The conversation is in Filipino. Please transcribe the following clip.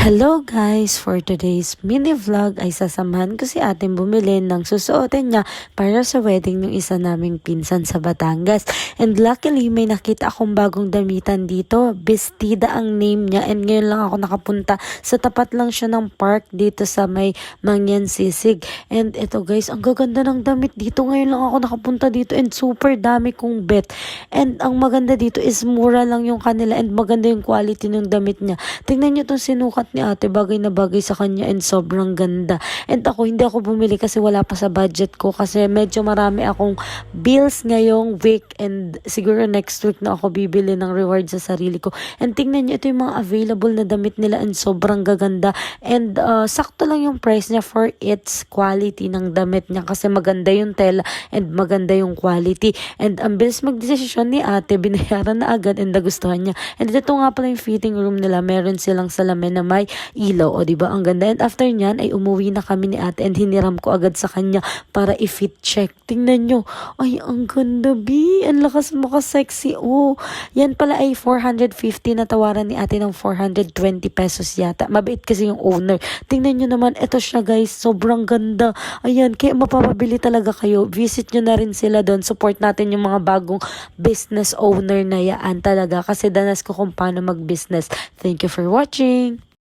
Hello guys! For today's mini vlog ay sasamahan ko si ating bumili ng susuotin niya para sa wedding ng isa naming pinsan sa Batangas. And luckily may nakita akong bagong damitan dito. Bestida ang name niya and ngayon lang ako nakapunta. Sa tapat lang siya ng park dito sa may Mangyan Sisig. And ito guys, ang gaganda ng damit dito. Ngayon lang ako nakapunta dito and super dami kong bet. And ang maganda dito is mura lang yung kanila and maganda yung quality ng damit niya. Tingnan niyo itong sinukat ni ate, bagay na bagay sa kanya and sobrang ganda. And ako, hindi ako bumili kasi wala pa sa budget ko kasi medyo marami akong bills ngayong week and siguro next week na ako bibili ng reward sa sarili ko. And tingnan niyo, ito yung mga available na damit nila and sobrang gaganda. And sakto lang yung price niya for its quality ng damit niya kasi maganda yung tela and maganda yung quality. And ang bilis magdesisyon ni ate, binayaran na agad and nagustuhan niya. And ito nga pala yung fitting room nila, meron silang salamin na may ilaw, o diba ang ganda. And after nyan ay umuwi na kami ni ate and hiniram ko agad sa kanya para i-fit check. Tingnan nyo, ay ang ganda bi, ang lakas maka-sexy. Oh, yan pala ay 450, na tawaran ni ate ng 420 pesos yata. Mabait kasi yung owner. Tingnan nyo naman, eto siya guys, sobrang ganda. Ayan, kaya mapapabili talaga kayo. Visit nyo na rin sila doon. Support natin yung mga bagong business owner na yaan talaga kasi danas ko kung paano mag-business. Thank you for watching.